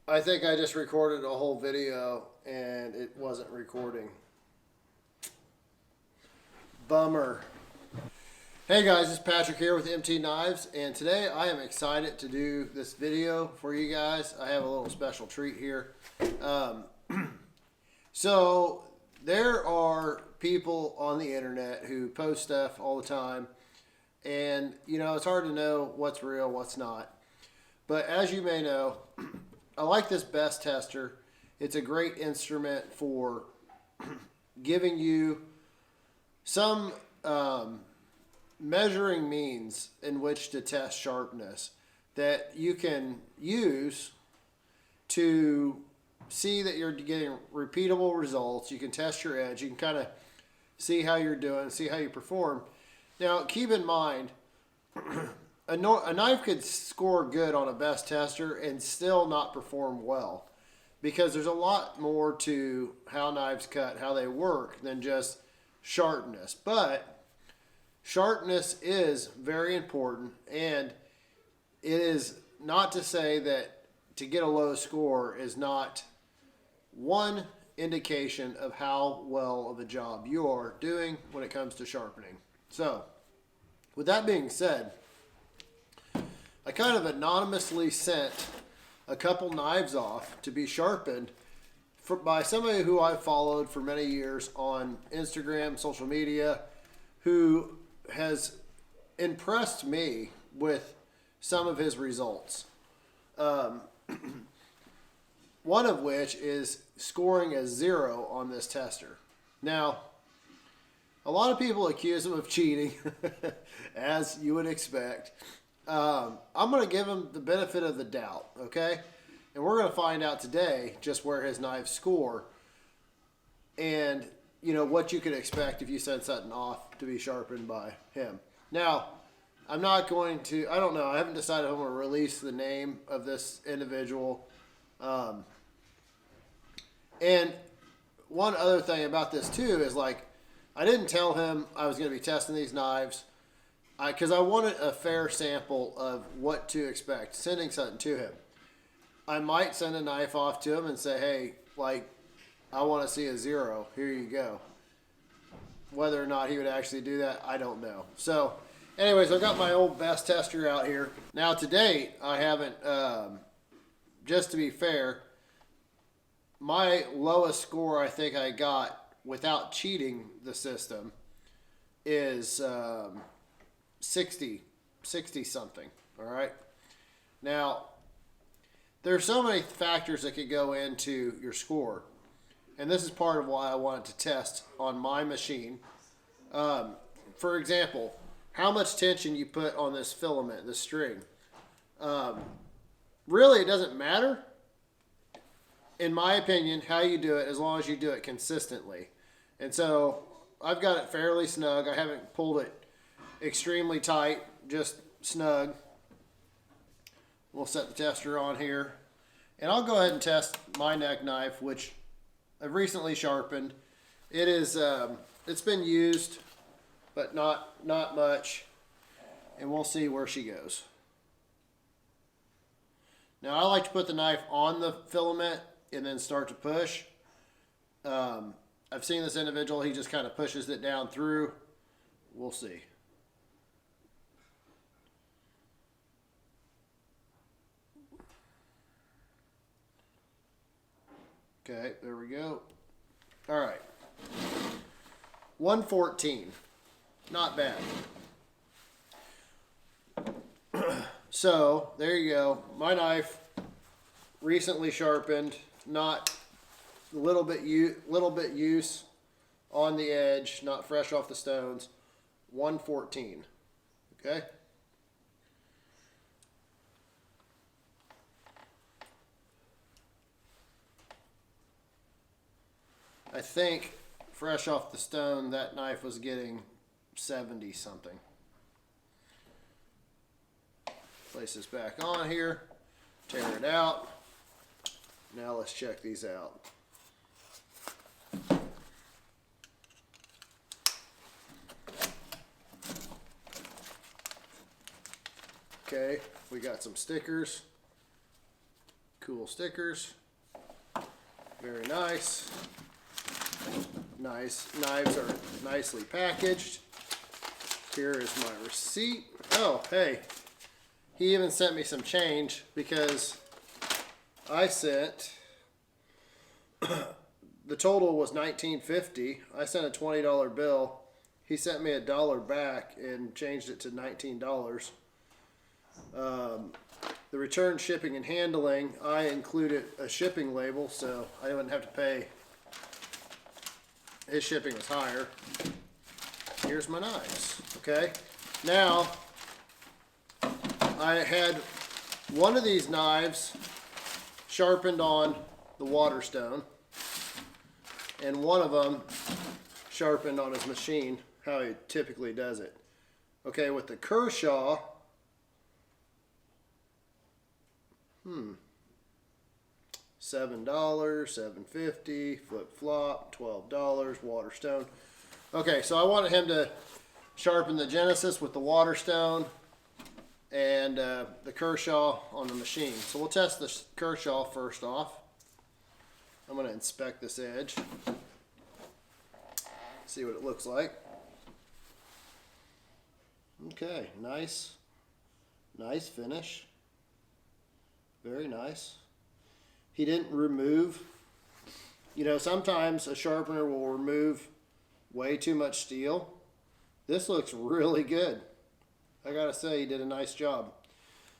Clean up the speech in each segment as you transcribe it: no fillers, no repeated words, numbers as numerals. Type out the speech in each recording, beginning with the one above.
I think I just recorded a whole video and it wasn't recording. Bummer. Hey guys, it's Patrick here with MT Knives, and today I am excited to do this video for you guys. I have a little special treat here. So there are people on the internet who post stuff all the time, and you know, it's hard to know what's real, what's not. But as you may know, I like this best tester. It's a great instrument for giving you some measuring means in which to test sharpness that you can use to see that you're getting repeatable results. You can test your edge. You can kind of see how you're doing, see how you perform. Now, keep in mind, a knife could score good on a best tester and still not perform well, because there's a lot more to how knives cut, how they work, than just sharpness. But sharpness is very important, and it is not to say that to get a low score is not one indication of how well of a job you are doing when it comes to sharpening. So, with that being said, I kind of anonymously sent a couple knives off to be sharpened by somebody who I've followed for many years on Instagram, social media, who has impressed me with some of his results. One of which is scoring a 0 on this tester. Now, a lot of people accuse him of cheating, as you would expect. I'm going to give him the benefit of the doubt, okay? And we're going to find out today just where his knives score and, you know, what you could expect if you send something off to be sharpened by him. Now, I'm not going to, I don't know, I haven't decided if I'm going to release the name of this individual. And one other thing about this too is, like, I didn't tell him I was going to be testing these knives because I wanted a fair sample of what to expect sending something to him. I might send a knife off to him and say, hey, like, I want to see a 0. Here you go. Whether or not he would actually do that, I don't know. So, anyways, I've got my old best tester out here. Now, to date, I haven't, just to be fair, my lowest score I think I got without cheating the system is 60 something. All right. Now, there's so many factors that could go into your score, and this is part of why I wanted to test on my machine. For example, how much tension you put on this filament, this string. Really, it doesn't matter, in my opinion, how you do it, as long as you do it consistently. And so I've got it fairly snug. I haven't pulled it extremely tight, just snug. We'll set the tester on here, and I'll go ahead and test my neck knife, which I've recently sharpened. It is it's been used, but not much, and we'll see where she goes. Now, I like to put the knife on the filament and then start to push. I've seen this individual, he just kind of pushes it down through. We'll see. Okay, there we go. All right. 114. Not bad. So, there you go. My knife, recently sharpened, not a little bit use on the edge, not fresh off the stones. 114. Okay? I think fresh off the stone, that knife was getting 70 something. Place this back on here, tear it out. Now let's check these out. Okay, we got some stickers. cool stickers. Very nice. Nice. Knives are nicely packaged. Here is my receipt. Oh, hey. He even sent me some change because I sent, the total was $19.50. I sent a $20 bill. He sent me $1 back and changed it to $19. The return, shipping, and handling, I included a shipping label so I wouldn't have to pay. His shipping was higher. Here's my knives, okay? Now, I had one of these knives sharpened on the Waterstone, and one of them sharpened on his machine, how he typically does it. Okay, with the Kershaw, $7, $7.50, flip-flop, $12, Waterstone. Okay, so I wanted him to sharpen the Genesis with the Waterstone and the Kershaw on the machine. So we'll test the Kershaw first off. I'm going to inspect this edge, see what it looks like. Okay, nice finish. Very nice. He didn't remove, you know, sometimes a sharpener will remove way too much steel. This looks really good. I gotta say, he did a nice job.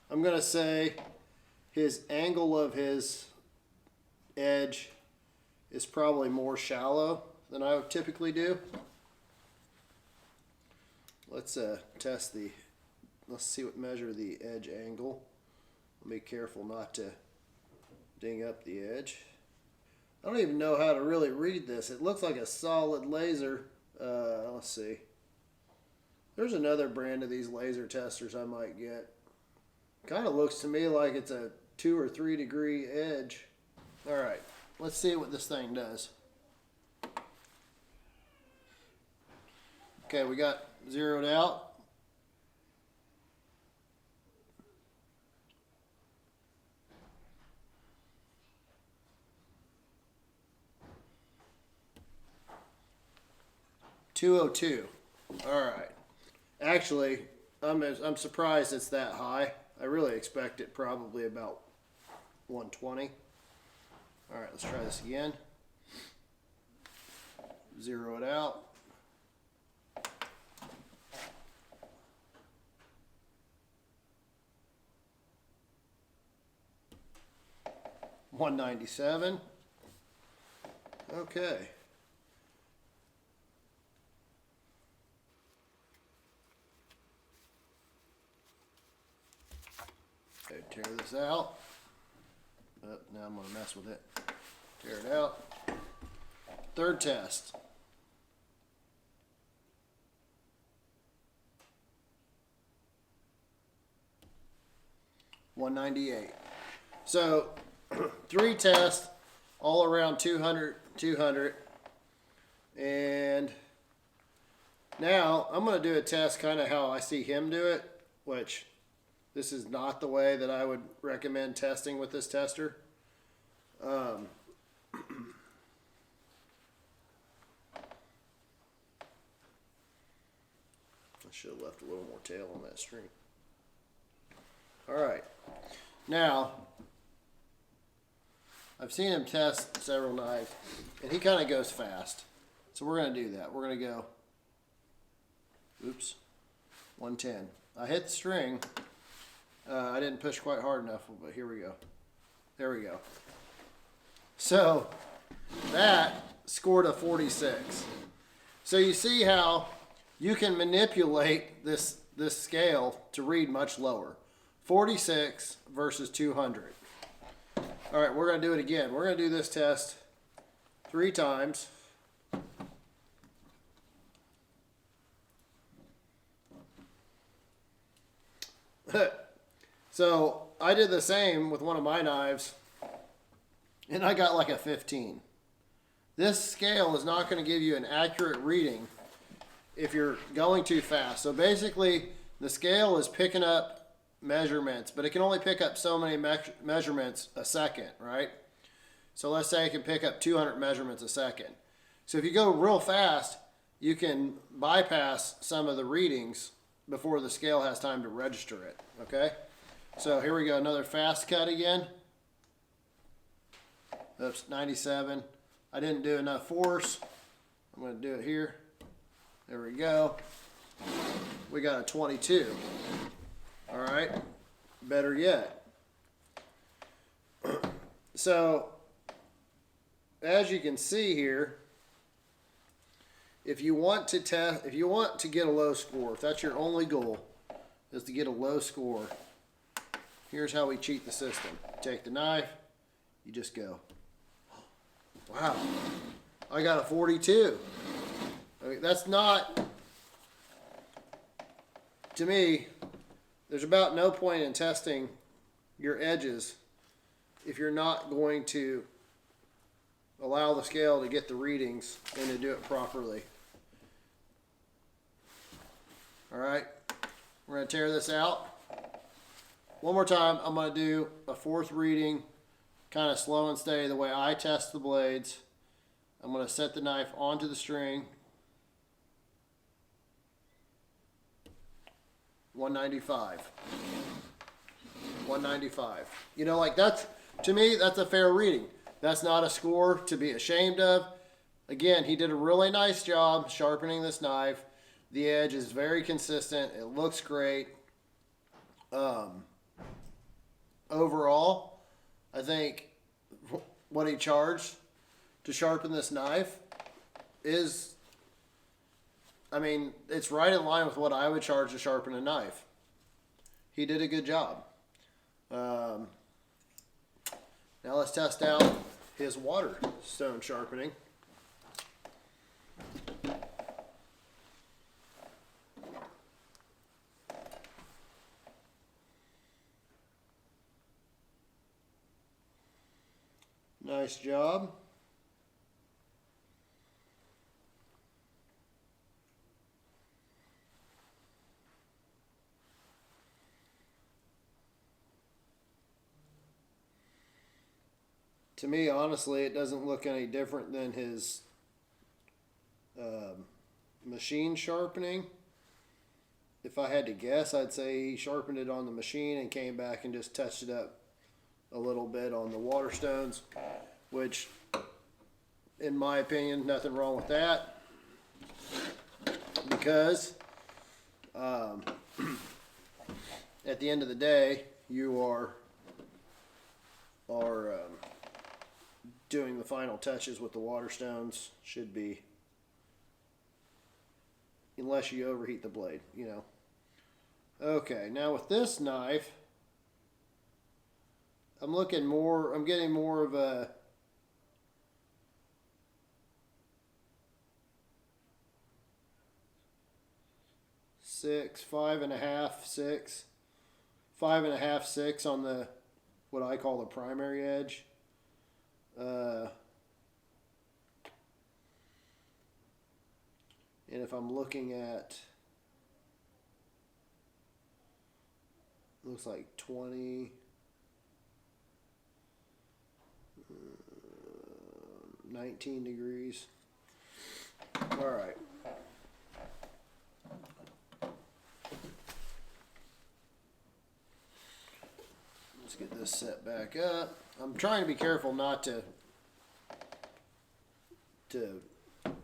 I'm gonna say his angle of his edge is probably more shallow than I would typically do. Let's measure the edge angle. Be careful not to ding up the edge. I don't even know how to really read this. It looks like a solid laser. Let's see. There's another brand of these laser testers I might get. Kind of looks to me like it's a 2 or 3 degree edge. All right, let's see what this thing does. Okay, we got zeroed out. .202. All right. Actually, I'm surprised it's that high. I really expect it probably about 120. All right, let's try this again. Zero it out. $197. Okay. Okay, tear this out. Oh, now I'm gonna mess with it. Tear it out. Third test. $198. So 3 tests, all around 200. And now I'm going to do a test kind of how I see him do it, which this is not the way that I would recommend testing with this tester. I should have left a little more tail on that string. All right. Now, I've seen him test several knives, and he kind of goes fast. So we're going to do that. We're going to go, oops, 110. I hit the string. I didn't push quite hard enough, but here we go. There we go. So that scored a 46. So you see how you can manipulate this scale to read much lower. 46 versus 200. All right, we're going to do it again. We're going to do this test 3 times. So I did the same with one of my knives, and I got like a 15. This scale is not going to give you an accurate reading if you're going too fast. So basically, the scale is picking up measurements, but it can only pick up so many measurements a second, right? So let's say it can pick up 200 measurements a second. So if you go real fast, you can bypass some of the readings before the scale has time to register it, okay? So here we go, another fast cut again. Oops, 97. I didn't do enough force. I'm gonna do it here. There we go. We got a 22. All right, better yet. So, as you can see here, if you want to get a low score, if that's your only goal, is to get a low score, here's how we cheat the system. Take the knife, you just go. Wow, I got a 42. I mean, that's not, to me, there's about no point in testing your edges if you're not going to allow the scale to get the readings and to do it properly. All right, we're going to tear this out. One more time, I'm going to do a fourth reading, kind of slow and steady the way I test the blades. I'm going to set the knife onto the string. 195. 195. You know, like that's, to me, that's a fair reading. That's not a score to be ashamed of. Again, he did a really nice job sharpening this knife. The edge is very consistent. It looks great. Overall, I think what he charged to sharpen this knife is, I mean, it's right in line with what I would charge to sharpen a knife. He did a good job. Now let's test out his water stone sharpening. Nice job. To me, honestly, it doesn't look any different than his machine sharpening. If I had to guess, I'd say he sharpened it on the machine and came back and just touched it up a little bit on the water stones, which, in my opinion, nothing wrong with that, because at the end of the day, you are doing the final touches with the water stones. Should be, unless you overheat the blade, you know. Okay, now with this knife, I'm getting more of a five and a half, six on the, what I call the primary edge. And if I'm looking at, looks like 20, 19 degrees. All right. Let's get this set back up. I'm trying to be careful not to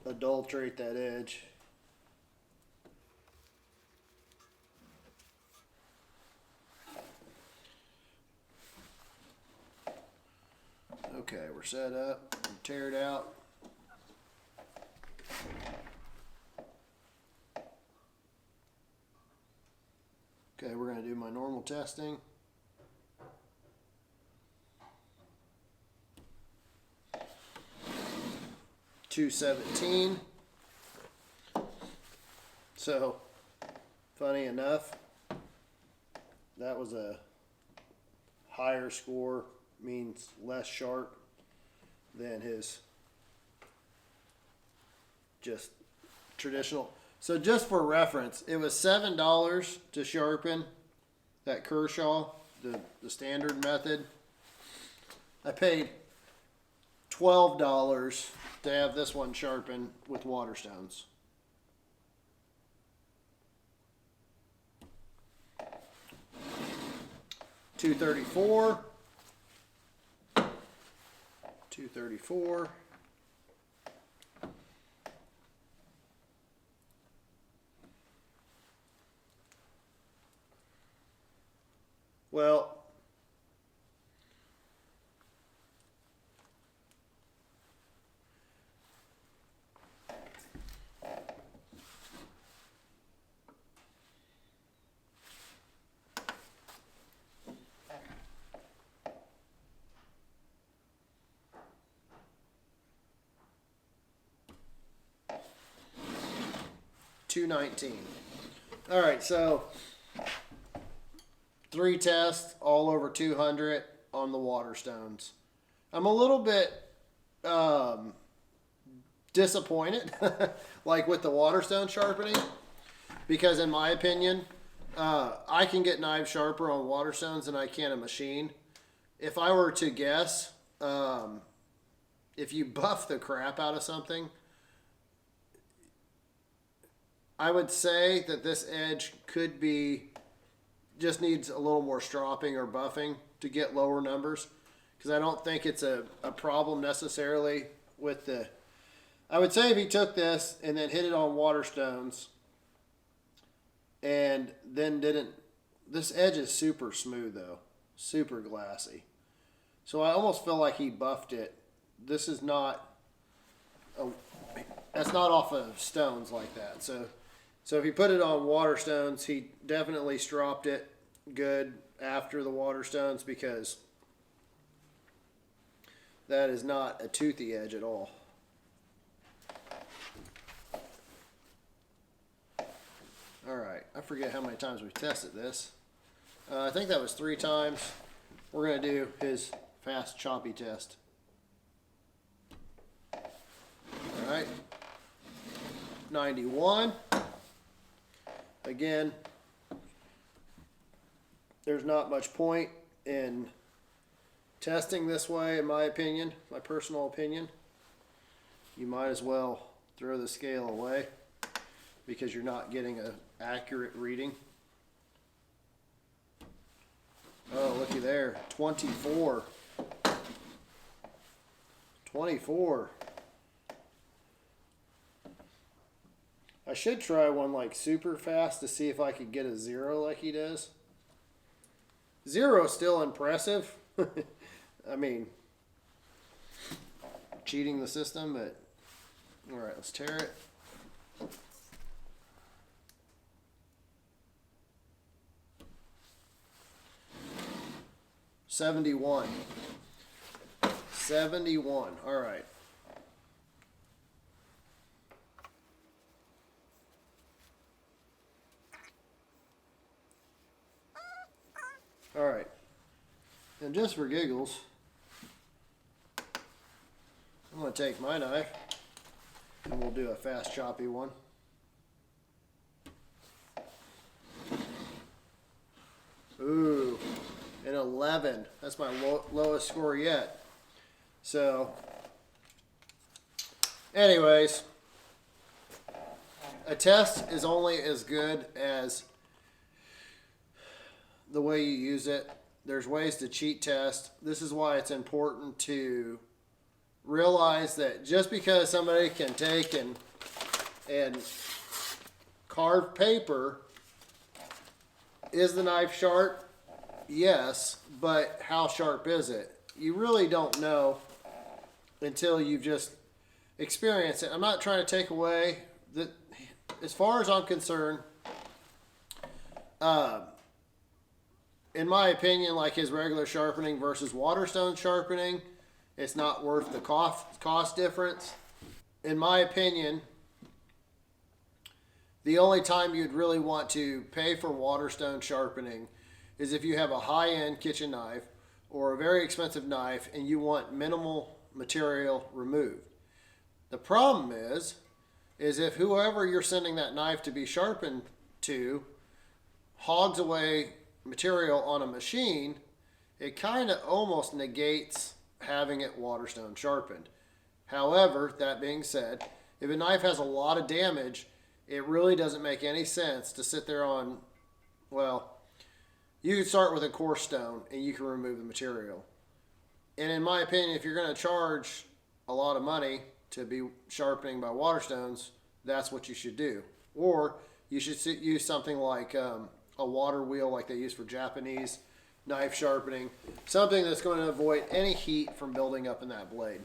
adulterate that edge. Okay, we're set up. Tear it out. Okay, we're going to do my normal testing. .217. So, funny enough, that was a higher score, means less sharp than his just traditional. So just for reference, it was $7 to sharpen that Kershaw, the standard method. I paid $12 to have this one sharpened with Waterstones. $234. $234. Well, $219. All right, so 3 tests, all over 200 on the Waterstones. I'm a little bit disappointed, like with the Waterstone sharpening, because in my opinion, I can get knives sharper on Waterstones than I can a machine. If I were to guess, if you buff the crap out of something, I would say that this edge could be, just needs a little more stropping or buffing to get lower numbers, because I don't think it's a problem necessarily with the, I would say if he took this and then hit it on Waterstones and then didn't, this edge is super smooth though, super glassy. So I almost feel like he buffed it. This is not, that's not off of stones like that. So if he put it on Waterstones, he definitely stropped it good after the Waterstones, because that is not a toothy edge at all. All right, I forget how many times we've tested this. I think that was 3 times. We're going to do his fast choppy test. All right, 91. Again, there's not much point in testing this way, in my opinion, my personal opinion. You might as well throw the scale away because you're not getting an accurate reading. Oh, looky there, 24. 24. I should try one like super fast to see if I could get a 0 like he does. 0 is still impressive. I mean, cheating the system, but all right, let's tear it. $71. $71. All right. All right, and just for giggles, I'm going to take my knife and we'll do a fast choppy one. Ooh, an 11. That's my lowest score yet. So, anyways, a test is only as good as the way you use it. There's ways to cheat test. This is why it's important to realize that just because somebody can take and carve paper, is the knife sharp? Yes, but how sharp is it? You really don't know until you've just experienced it. I'm not trying to take away that, as far as I'm concerned, in my opinion, like his regular sharpening versus Waterstone sharpening, it's not worth the cost difference. In my opinion, the only time you'd really want to pay for Waterstone sharpening is if you have a high-end kitchen knife or a very expensive knife and you want minimal material removed. The problem is if whoever you're sending that knife to be sharpened to hogs away material on a machine, it kind of almost negates having it waterstone sharpened. However, that being said, if a knife has a lot of damage, it really doesn't make any sense to sit there on, well, you can start with a coarse stone and you can remove the material. And in my opinion, if you're going to charge a lot of money to be sharpening by waterstones, that's what you should do. Or you should use something like a water wheel like they use for Japanese knife sharpening. Something that's going to avoid any heat from building up in that blade.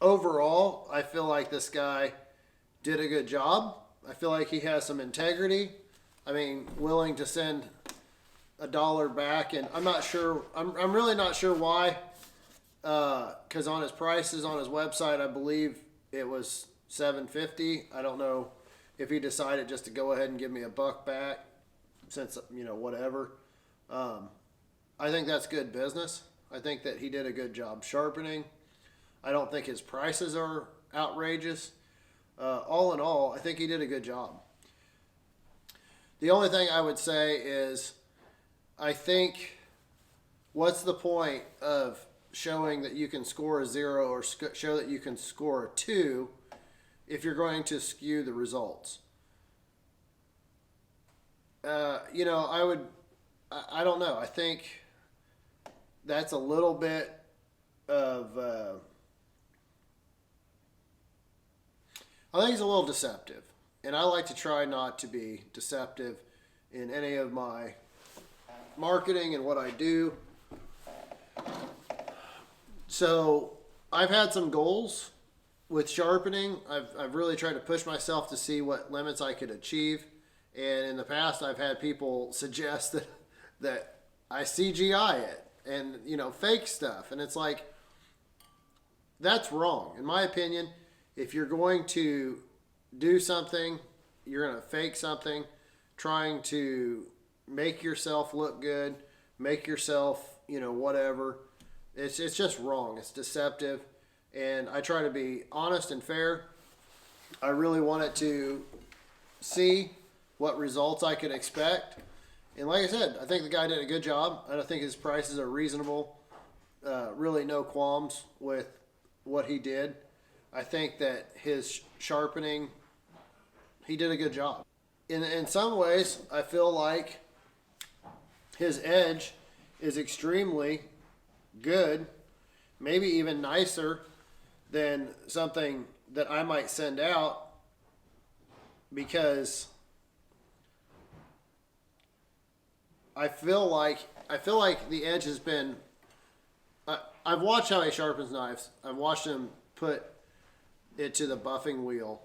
Overall, I feel like this guy did a good job. I feel like he has some integrity. I mean, willing to send $1 back, and I'm not sure. I'm really not sure why. Because on his prices on his website, I believe it was $7.50. I don't know if he decided just to go ahead and give me $1 back, since whatever. I think that's good business. I think that he did a good job sharpening. I don't think his prices are outrageous. All in all, I think he did a good job. The only thing I would say is, I think, what's the point of showing that you can score a 0 or show that you can score a 2 if you're going to skew the results? I don't know. I think that's a little bit of, I think it's a little deceptive. And I like to try not to be deceptive in any of my marketing and what I do. So I've had some goals with sharpening. I've really tried to push myself to see what limits I could achieve. And in the past, I've had people suggest that I CGI it and, fake stuff. And it's like, that's wrong. In my opinion, if you're going to do something, you're going to fake something, trying to make yourself look good, make yourself, whatever. It's just wrong. It's deceptive. And I try to be honest and fair. I really wanted to see what results I could expect. And like I said, I think the guy did a good job. I don't think his prices are reasonable. Really no qualms with what he did. I think that his sharpening, he did a good job. In some ways, I feel like his edge is extremely good, maybe even nicer than something that I might send out, because I feel like the edge has been, I've watched how he sharpens knives. I've watched him put it to the buffing wheel.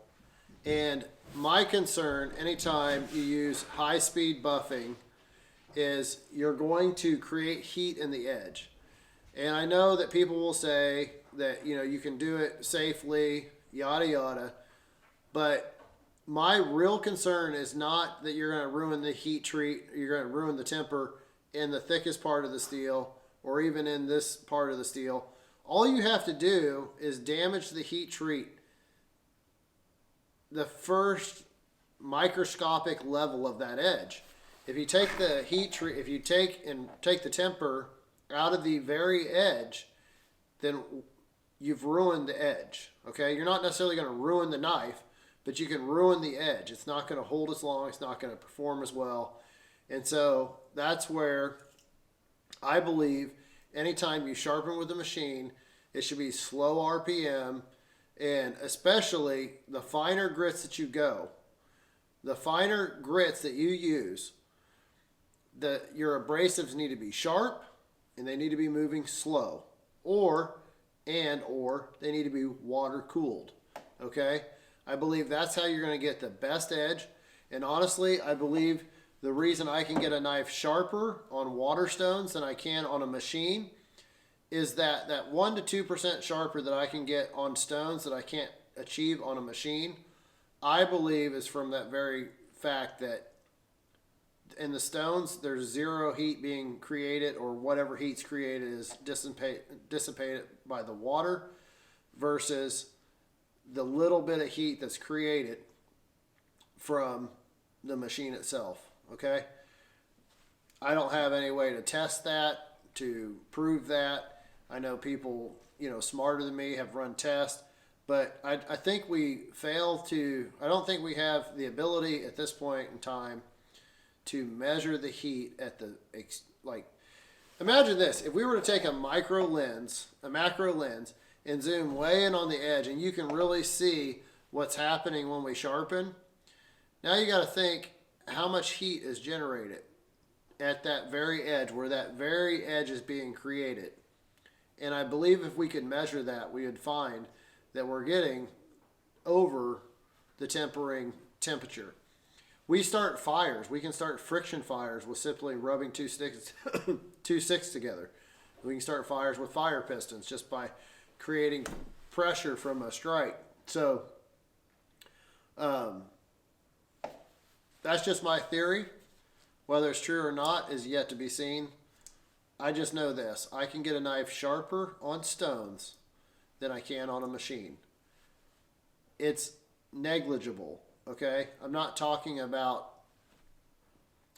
And my concern anytime you use high-speed buffing is you're going to create heat in the edge. And I know that people will say that, you can do it safely, yada, yada. But my real concern is not that you're going to ruin the heat treat, you're going to ruin the temper in the thickest part of the steel, or even in this part of the steel. All you have to do is damage the heat treat, the first microscopic level of that edge. If you take the heat treat, if you take the temper out of the very edge, then you've ruined the edge. Okay, you're not necessarily going to ruin the knife, but you can ruin the edge. It's not going to hold as long. It's not going to perform as well. And so that's where I believe anytime you sharpen with a machine, it should be slow RPM, and especially the finer grits that you go, the finer grits that you use, your abrasives need to be sharp and they need to be moving slow, or they need to be water cooled. Okay? I believe that's how you're going to get the best edge. And honestly, I believe the reason I can get a knife sharper on water stones than I can on a machine is that 1% to 2% sharper that I can get on stones that I can't achieve on a machine, I believe is from that very fact that in the stones, there's zero heat being created, or whatever heat's created is dissipated by the water, versus the little bit of heat that's created from the machine itself, okay? I don't have any way to test that, to prove that. I know people, you know, smarter than me have run tests, but I think we fail to, I don't think we have the ability at this point in time to measure the heat at the, like, imagine this. If we were to take a macro lens, and zoom way in on the edge, and you can really see what's happening when we sharpen. Now you got to think how much heat is generated at that very edge, where that very edge is being created. And I believe if we could measure that, we would find that we're getting over the tempering temperature. We start fires. We can start friction fires with simply rubbing two sticks together. We can start fires with fire pistons just by creating pressure from a strike. So that's just my theory. Whether it's true or not is yet to be seen. I just know this. I can get a knife sharper on stones than I can on a machine. It's negligible, okay? I'm not talking about,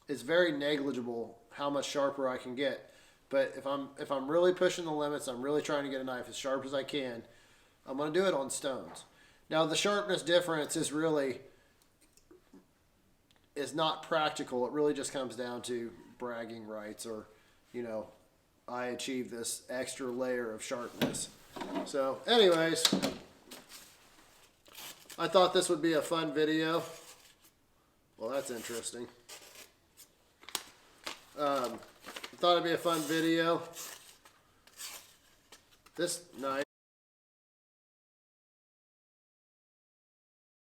it's very negligible how much sharper I can get. But if I'm really pushing the limits, I'm really trying to get a knife as sharp as I can, I'm going to do it on stones. Now the sharpness difference is not practical. It really just comes down to bragging rights, or, you know, I achieved this extra layer of sharpness. So anyways, I thought this would be a fun video. Well, that's interesting. I thought it'd be a fun video. This knife